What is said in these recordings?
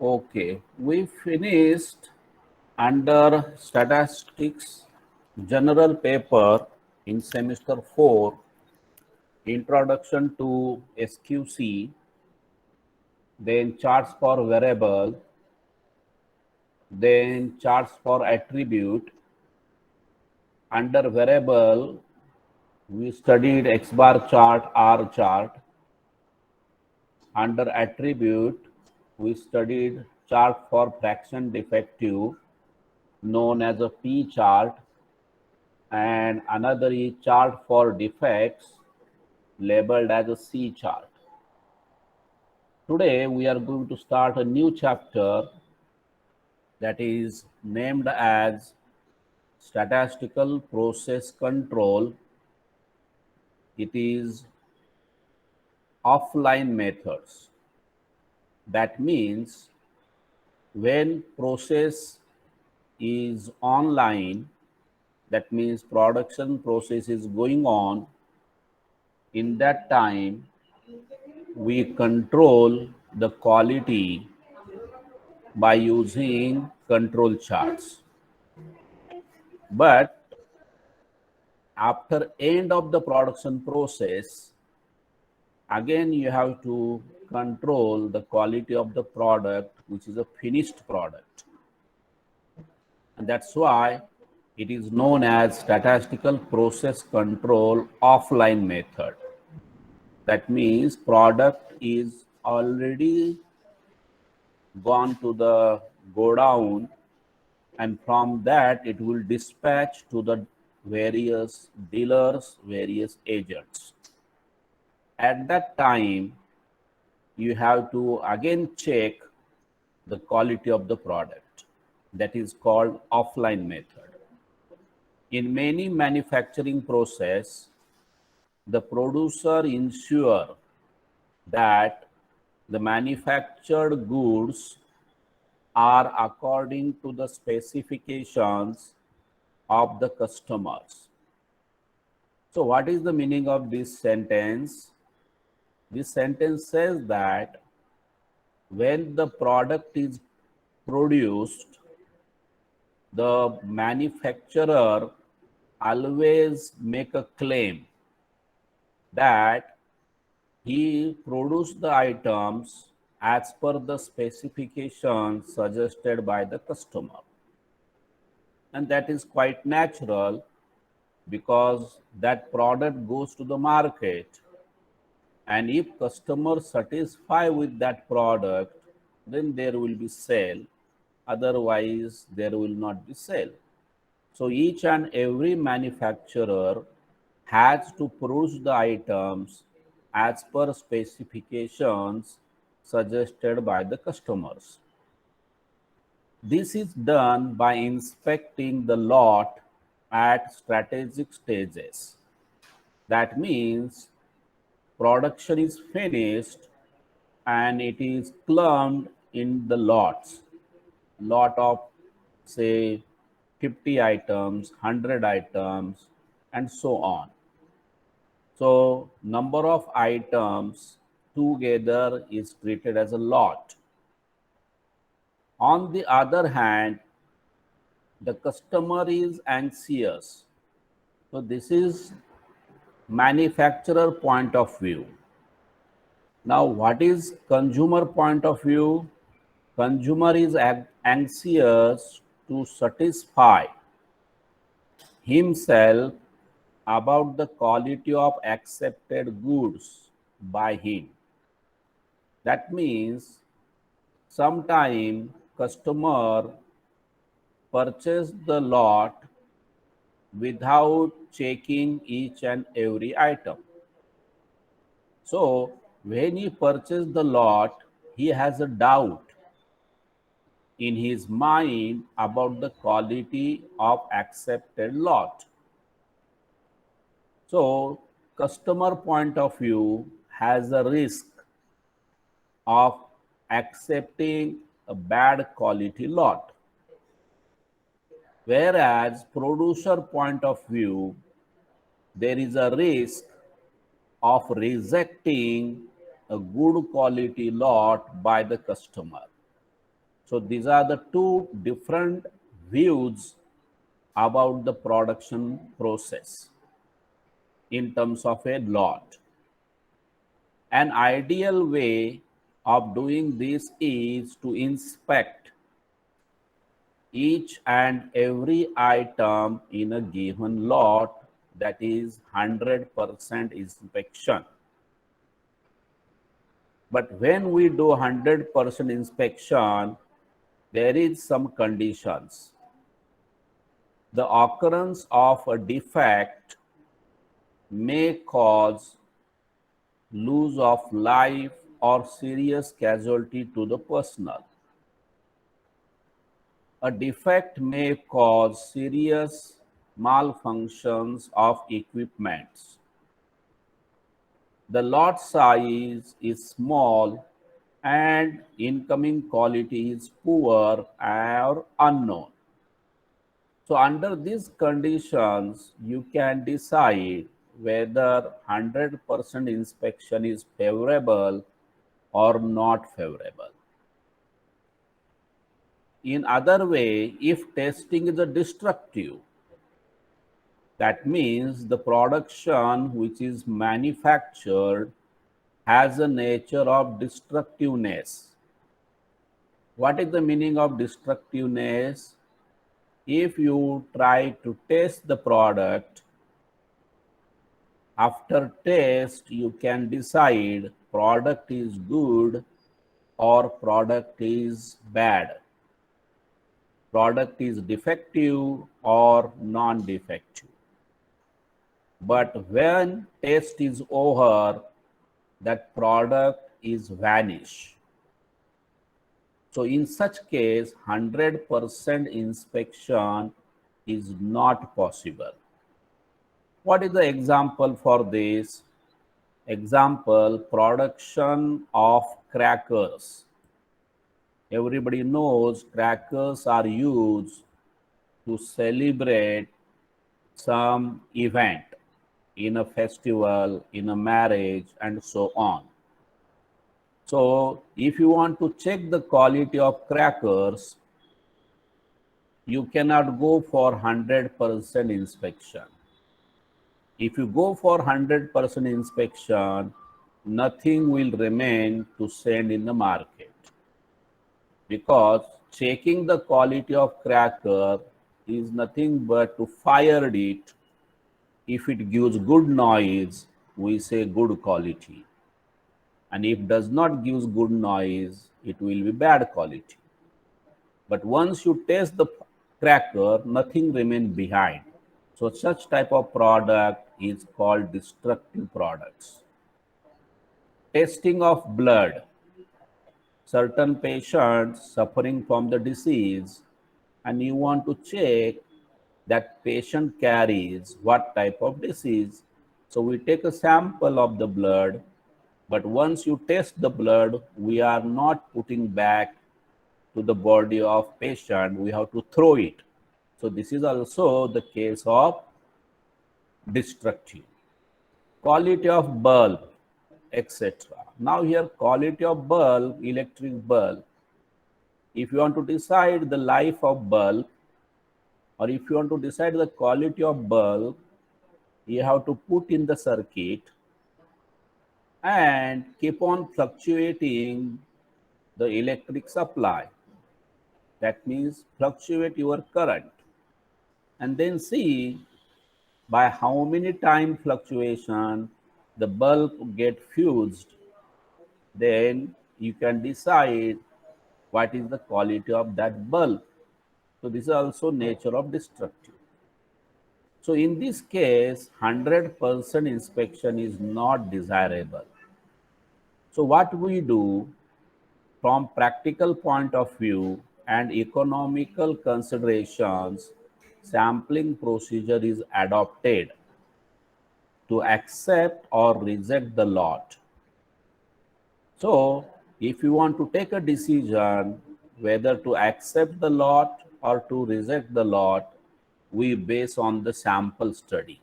Okay, we finished under statistics general paper in semester 4, introduction to SQC, then charts for variable, then charts for attribute. Under variable, we studied X bar chart, R chart. Under attribute, we studied chart for fraction defective known as a P chart, and another is chart for defects labeled as a C chart. Today we are going to start a new chapter that is named as statistical process control. It is offline methods. That means when process is online, that means production process is going on, in that time we control the quality by using control charts. But after end of the production process, again you have to control the quality of the product, which is a finished product. And that's why it is known as statistical process control offline method. That means product is already gone to the godown, and from that it will dispatch to the various dealers, various agents. At that time, you have to again check the quality of the product. That is called offline method. In many manufacturing process, the producer ensure that the manufactured goods are according to the specifications of the customers. So what is the meaning of this sentence? This sentence says that when the product is produced, the manufacturer always make a claim that he produced the items as per the specifications suggested by the customer. And that is quite natural because that product goes to the market, and if customers satisfy with that product, then there will be sale, otherwise there will not be sale. So each and every manufacturer has to produce the items as per specifications suggested by the customers. This is done by inspecting the lot at strategic stages. That means production is finished and it is clumped in the lots, lot of say 50 items, 100 items, and so on. So number of items together is treated as a lot. On the other hand, the customer is anxious. So this is manufacturer point of view. Now what is consumer point of view? Consumer is anxious to satisfy himself about the quality of accepted goods by him. That means sometime customer purchase the lot without checking each and every item. So when he purchased the lot, he has a doubt in his mind about the quality of accepted lot. So customer point of view has a risk of accepting a bad quality lot. Whereas producer point of view, there is a risk of rejecting a good quality lot by the customer. So these are the two different views about the production process in terms of a lot. An ideal way of doing this is to inspect each and every item in a given lot, that is 100% inspection. But when we do 100% inspection, there is some conditions. The occurrence of a defect may cause loss of life or serious casualty to the personnel. A defect may cause serious malfunctions of equipments. The lot size is small and incoming quality is poor or unknown. So under these conditions, you can decide whether 100% inspection is favorable or not favorable. In other way, if testing is a destructive, that means the production which is manufactured has a nature of destructiveness. What is the meaning of destructiveness? If you try to test the product, after test you can decide product is good or product is bad, product is defective or non-defective. But when test is over, that product is vanished. So in such case, 100% inspection is not possible. What is the example for this? Example, production of crackers. Everybody knows crackers are used to celebrate some event in a festival, in a marriage, and so on. So if you want to check the quality of crackers, you cannot go for 100% inspection. If you go for 100% inspection, nothing will remain to send in the market, because checking the quality of cracker is nothing but to fire it. If it gives good noise, we say good quality. And if does not give good noise, it will be bad quality. But once you test the cracker, nothing remains behind. So such type of product is called destructive products. Testing of blood. Certain patients suffering from the disease, and you want to check that patient carries what type of disease. So we take a sample of the blood, but once you test the blood, we are not putting back to the body of patient, we have to throw it. So this is also the case of destructive. Quality of bulb, etc. Now here quality of bulb, electric bulb. If you want to decide the life of bulb, or if you want to decide the quality of bulb, you have to put in the circuit and keep on fluctuating the electric supply. That means fluctuate your current, and then see by how many time fluctuation the bulb get fused. Then you can decide what is the quality of that bulb. So this is also nature of destructive. So in this case, 100% inspection is not desirable. So what we do from practical point of view and economical considerations, sampling procedure is adopted to accept or reject the lot. So if you want to take a decision whether to accept the lot or to reject the lot, we base on the sample study,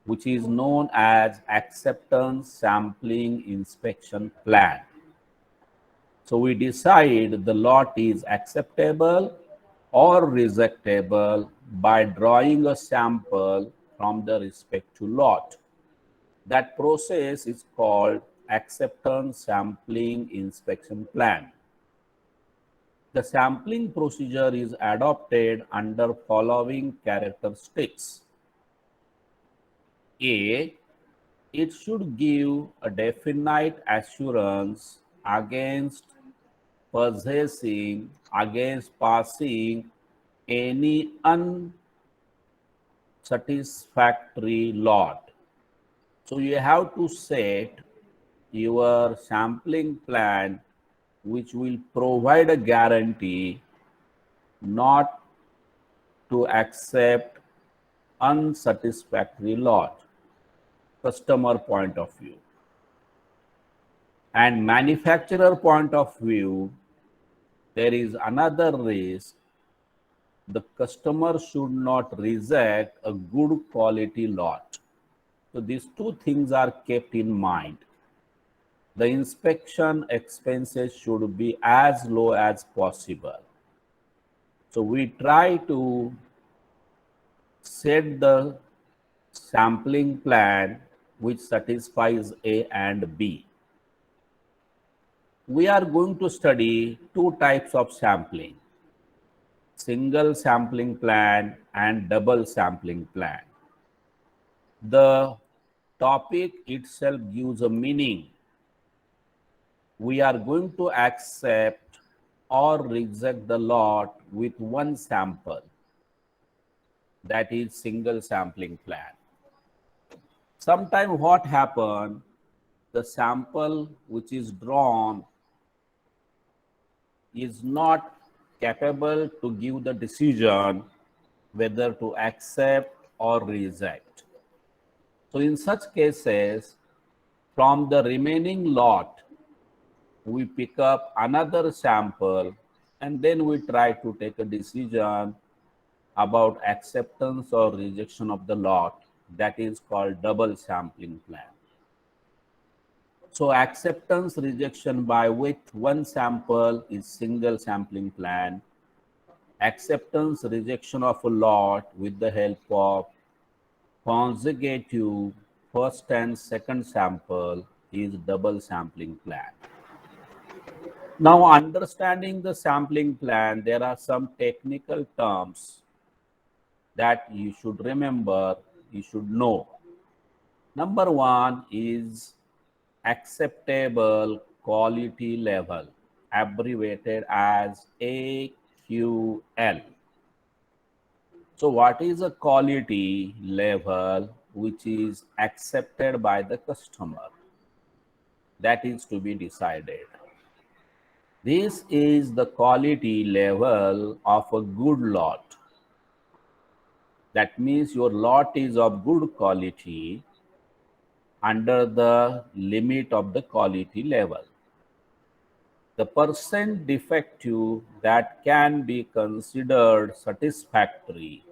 which is known as acceptance sampling inspection plan. So we decide the lot is acceptable or rejectable by drawing a sample from the respective lot. That process is called acceptance sampling inspection plan. The sampling procedure is adopted under following characteristics. A, it should give a definite assurance against passing any unsatisfactory lot. So you have to set your sampling plan which will provide a guarantee not to accept unsatisfactory lot, customer point of view. And manufacturer point of view, there is another risk. The customer should not reject a good quality lot. So these two things are kept in mind. The inspection expenses should be as low as possible. So we try to set the sampling plan which satisfies A and B. We are going to study two types of sampling: single sampling plan and double sampling plan. The topic itself gives a meaning. We are going to accept or reject the lot with one sample. That is single sampling plan. Sometimes what happens, the sample which is drawn is not capable to give the decision whether to accept or reject. So in such cases, from the remaining lot, we pick up another sample and then we try to take a decision about acceptance or rejection of the lot. That is called double sampling plan. So acceptance rejection by with one sample is single sampling plan. Acceptance rejection of a lot with the help of consecutive first and second sample is double sampling plan. Now, understanding the sampling plan, there are some technical terms that you should remember, you should know. Number one is acceptable quality level, abbreviated as AQL. So what is a quality level which is accepted by the customer? That is to be decided. This is the quality level of a good lot. That means your lot is of good quality under the limit of the quality level. The percent defective that can be considered satisfactory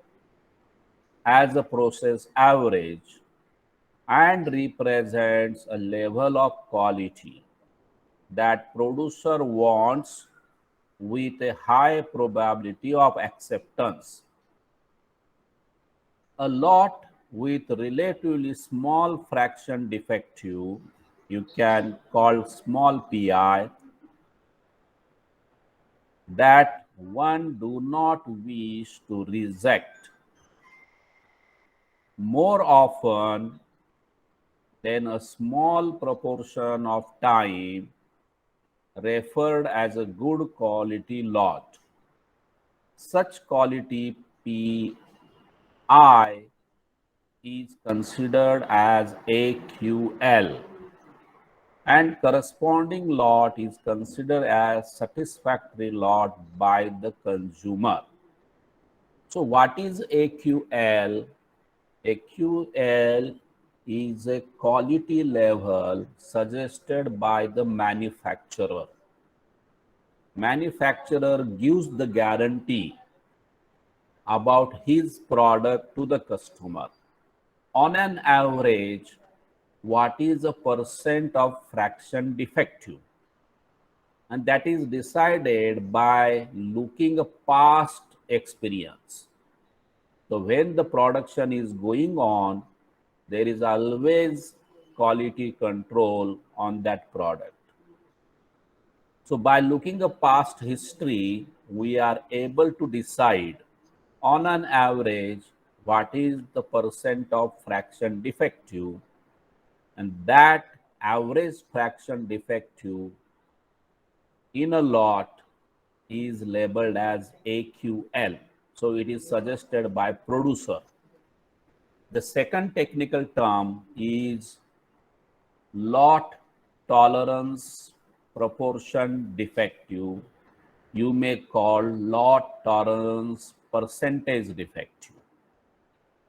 as a process average and represents a level of quality that producer wants with a high probability of acceptance. A lot with relatively small fraction defective, you can call small pi, that one do not wish to reject. More often than a small proportion of time referred as a good quality lot. Such quality pi is considered as AQL, and corresponding lot is considered as satisfactory lot by the consumer. So what is AQL? AQL is a quality level suggested by the manufacturer. Manufacturer gives the guarantee about his product to the customer. On an average, what is a percent of fraction defective? and that is decided by looking at past experience. So when the production is going on, there is always quality control on that product. So by looking at past history, we are able to decide on an average what is the percent of fraction defective, and that average fraction defective in a lot is labeled as AQL. So it is suggested by producer. The second technical term is lot tolerance proportion defective. You may call lot tolerance percentage defective.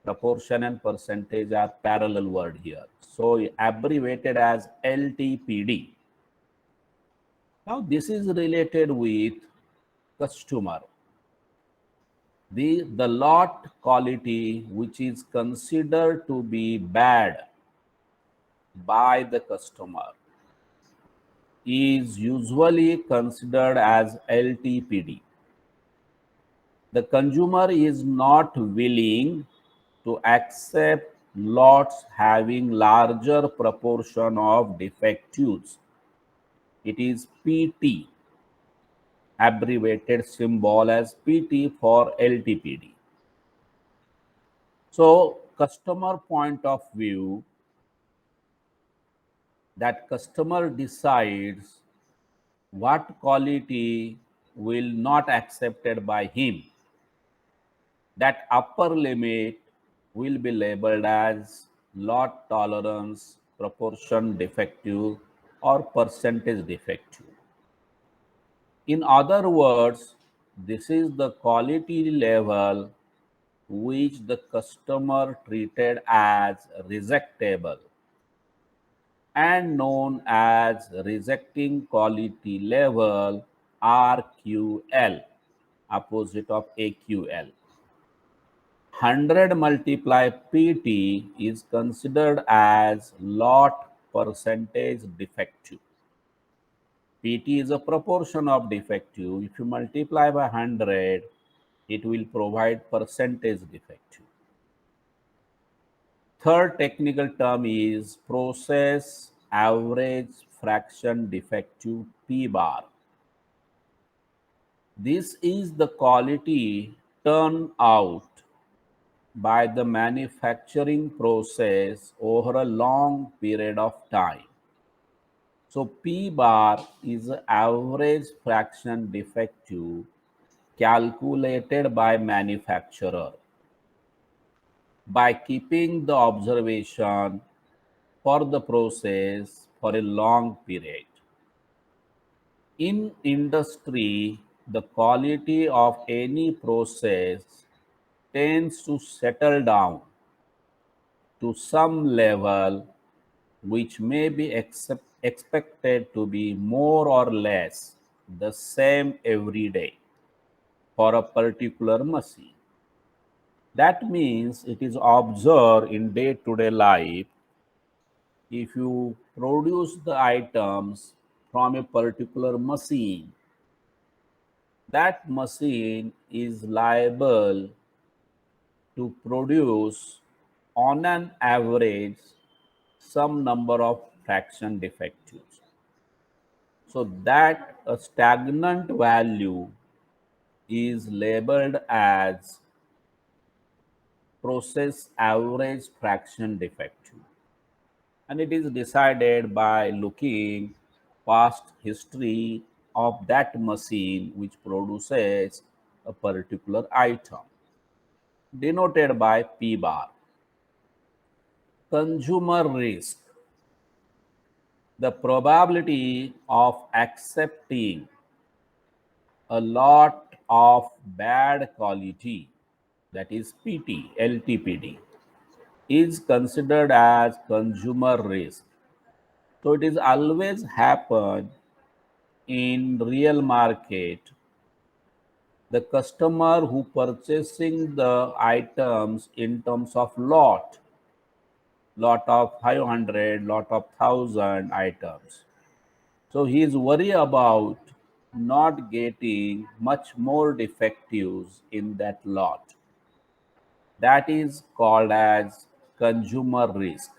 Proportion and percentage are parallel word here. So abbreviated as LTPD. Now this is related with customer. The lot quality which is considered to be bad by the customer is usually considered as LTPD. The consumer is not willing to accept lots having larger proportion of defectives. It is PT, abbreviated symbol as PT for LTPD. So customer point of view, that customer decides what quality will not accepted by him. That upper limit will be labeled as lot tolerance proportion defective or percentage defective. In other words, this is the quality level which the customer treated as rejectable and known as rejecting quality level RQL, opposite of AQL. 100 multiply PT is considered as lot percentage defective. PT is a proportion of defective. If you multiply by 100, it will provide percentage defective. Third technical term is process average fraction defective P bar. This is the quality turned out by the manufacturing process over a long period of time. So P bar is the average fraction defective calculated by manufacturer by keeping the observation for the process for a long period. In industry, the quality of any process tends to settle down to some level which may be expected to be more or less the same every day for a particular machine. That means it is observed in day-to-day life. If you produce the items from a particular machine, that machine is liable to produce on an average some number of fraction defectives. So that a stagnant value is labeled as process average fraction defective, and it is decided by looking past history of that machine which produces a particular item, denoted by P bar. Consumer risk, the probability of accepting a lot of bad quality, that is PT, LTPD, is considered as consumer risk. So it is always happen in real market. The customer who purchasing the items in terms of lot of 500, lot of 1,000 items. So he is worried about not getting much more defectives in that lot. That is called as consumer risk.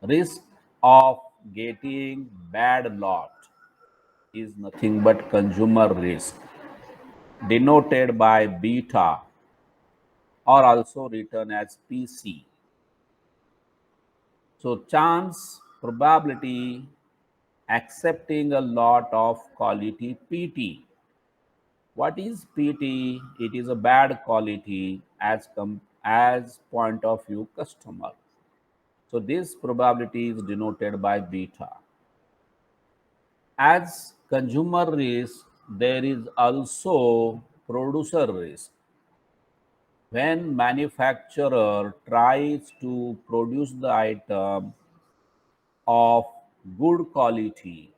Risk of getting bad lot is nothing but consumer risk, denoted by beta or also written as PC. So chance, probability, accepting a lot of quality PT. What is PT? It is a bad quality as point of view customer. So this probability is denoted by beta. As consumer risk, there is also producer risk. When manufacturer tries to produce the item of good quality,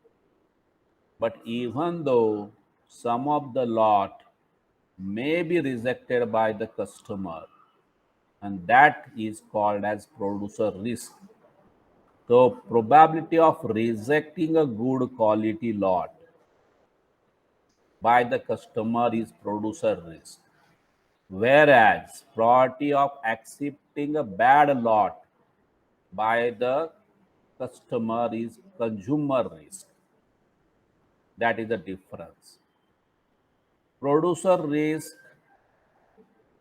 but even though some of the lot may be rejected by the customer, and that is called as producer risk. So probability of rejecting a good quality lot by the customer is producer risk, whereas probability of accepting a bad lot by the customer is consumer risk. That is the difference. Producer risk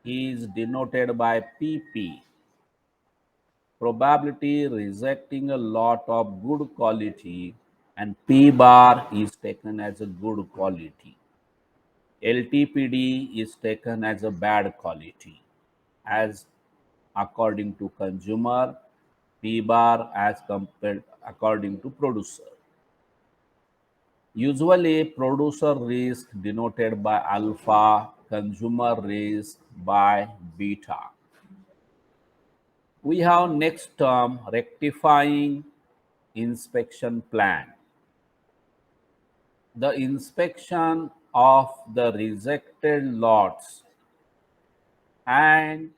is denoted by PP, probability rejecting a lot of good quality, and P bar is taken as a good quality. LTPD is taken as a bad quality, as according to consumer, P bar as compared according to producer. Usually, producer risk denoted by alpha, consumer risk by beta. We have next term rectifying inspection plan. The inspection of the rejected lots and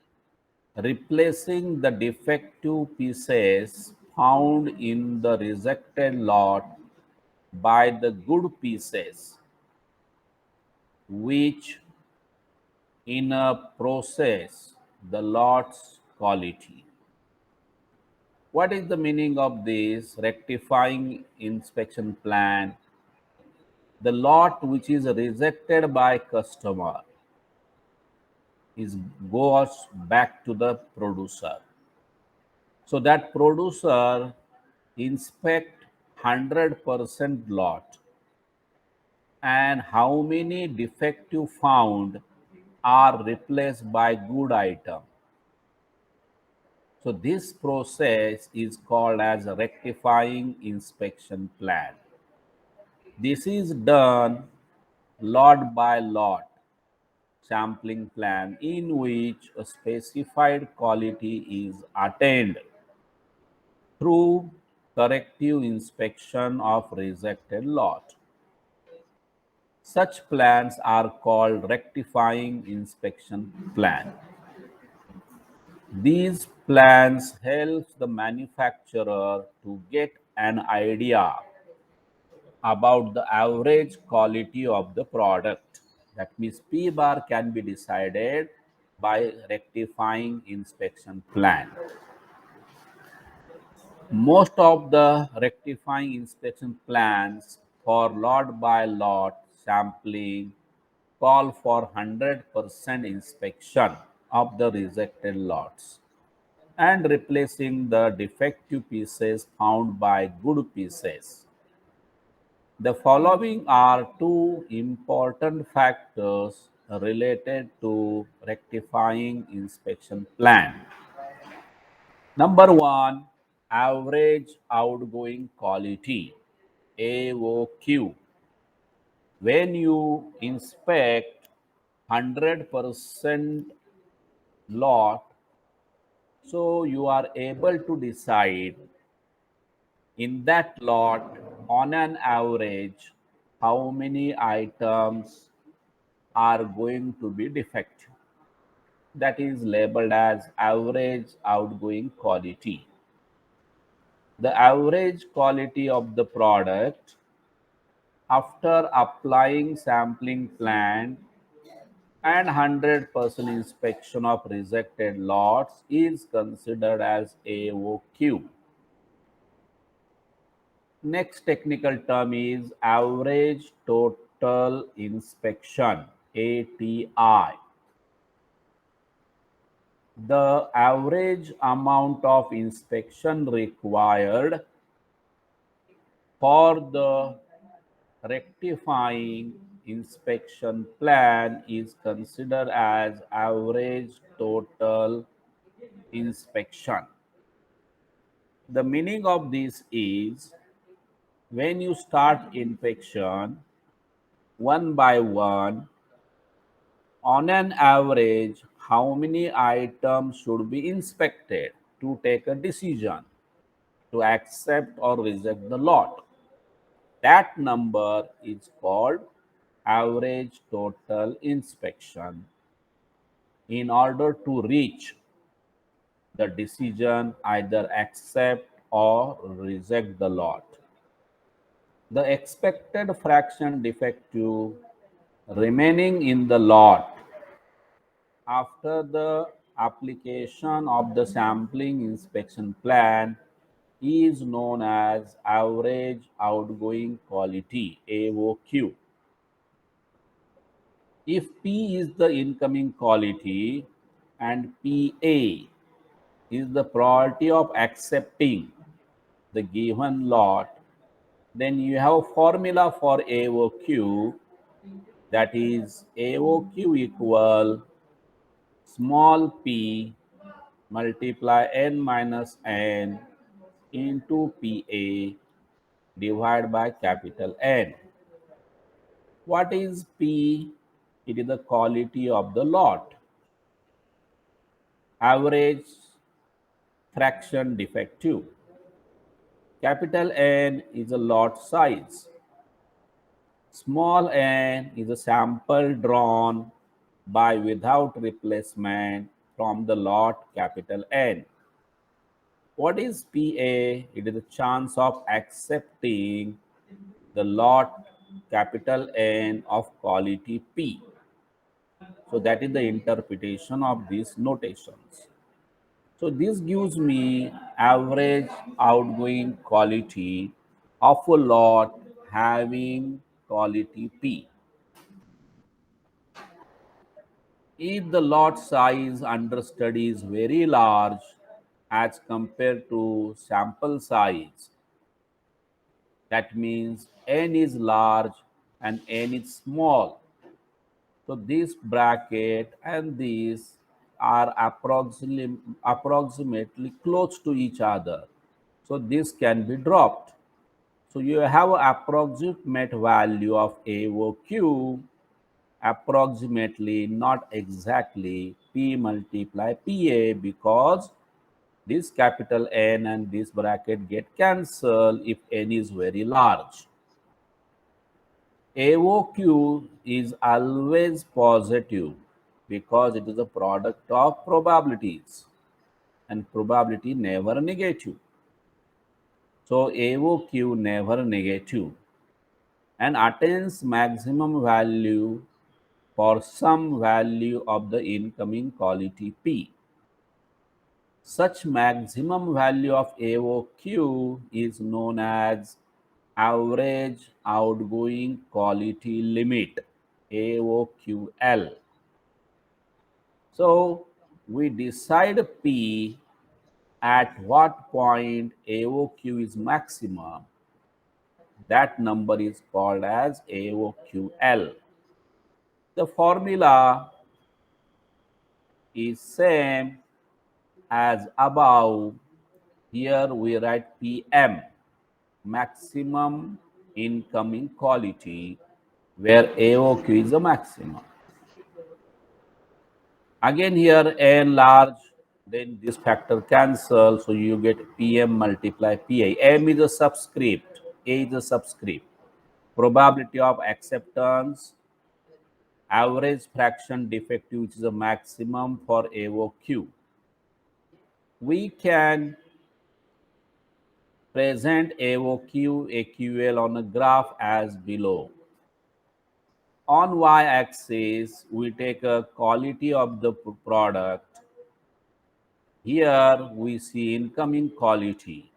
replacing the defective pieces found in the rejected lot by the good pieces, which in a process the lot's quality. What is the meaning of this rectifying inspection plan? The lot which is rejected by customer is goes back to the producer. So that producer inspect 100% lot, and how many defective found are replaced by good item. So this process is called as a rectifying inspection plan. This is done lot by lot sampling plan in which a specified quality is attained through corrective inspection of rejected lot. Such plans are called rectifying inspection plan. These plans help the manufacturer to get an idea about the average quality of the product. That means P bar can be decided by rectifying inspection plan. Most of the rectifying inspection plans for lot by lot sampling call for 100% inspection of the rejected lots and replacing the defective pieces found by good pieces. The following are two important factors related to rectifying inspection plan. Number one, average outgoing quality, AOQ. When you inspect 100% lot, so you are able to decide in that lot on an average how many items are going to be defective. That is labeled as average outgoing quality. The average quality of the product after applying sampling plan and 100% inspection of rejected lots is considered as AOQ. Next technical term is average total inspection, ATI. The average amount of inspection required for the rectifying inspection plan is considered as average total inspection. The meaning of this is when you start inspection one by one, on an average, how many items should be inspected to take a decision to accept or reject the lot? That number is called average total inspection. In order to reach the decision, either accept or reject the lot, the expected fraction defective remaining in the lot after the application of the sampling inspection plan is known as average outgoing quality, AOQ. If P is the incoming quality and PA is the probability of accepting the given lot, then you have a formula for AOQ, that is AOQ equal small p multiply n minus n into PA divided by capital N. What is P? It is the quality of the lot. Average fraction defective. Capital N is a lot size. Small n is a sample drawn by without replacement from the lot capital N. What is PA? It is the chance of accepting the lot capital N of quality P. So that is the interpretation of these notations. So this gives me average outgoing quality of a lot having quality P. If the lot size under study is very large as compared to sample size, that means n is large and n is small. So this bracket and these are approximately close to each other. So this can be dropped. So you have an approximate value of AOQ, approximately, not exactly, P multiply PA, because this capital N and this bracket get cancelled if n is very large. AOQ is always positive because it is a product of probabilities and probability never negative. So AOQ never negative and attains maximum value for some value of the incoming quality P. Such maximum value of AOQ is known as average outgoing quality limit, AOQL. So we decide P at what point AOQ is maximum. That number is called as AOQL. The formula is same as above. Here we write PM, maximum incoming quality, where AOQ is the maximum. Again here n large, then this factor cancel, so you get PM multiply PA. M is a subscript, A is a subscript. Probability of acceptance, average fraction defective, which is a maximum for AOQ. We can Present AOQ, AQL on a graph as below. On y-axis, we take a quality of the product. Here we see incoming quality.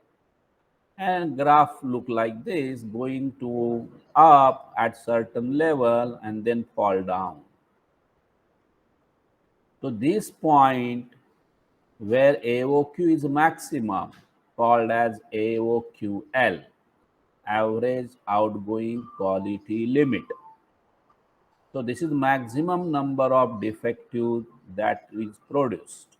And graph look like this, going to up at certain level and then fall down. So this point where AOQ is maximum, called as AOQL, average outgoing quality limit. So this is maximum number of defective that is produced.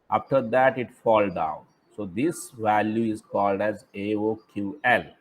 After that it fall down. So this value is called as AOQL.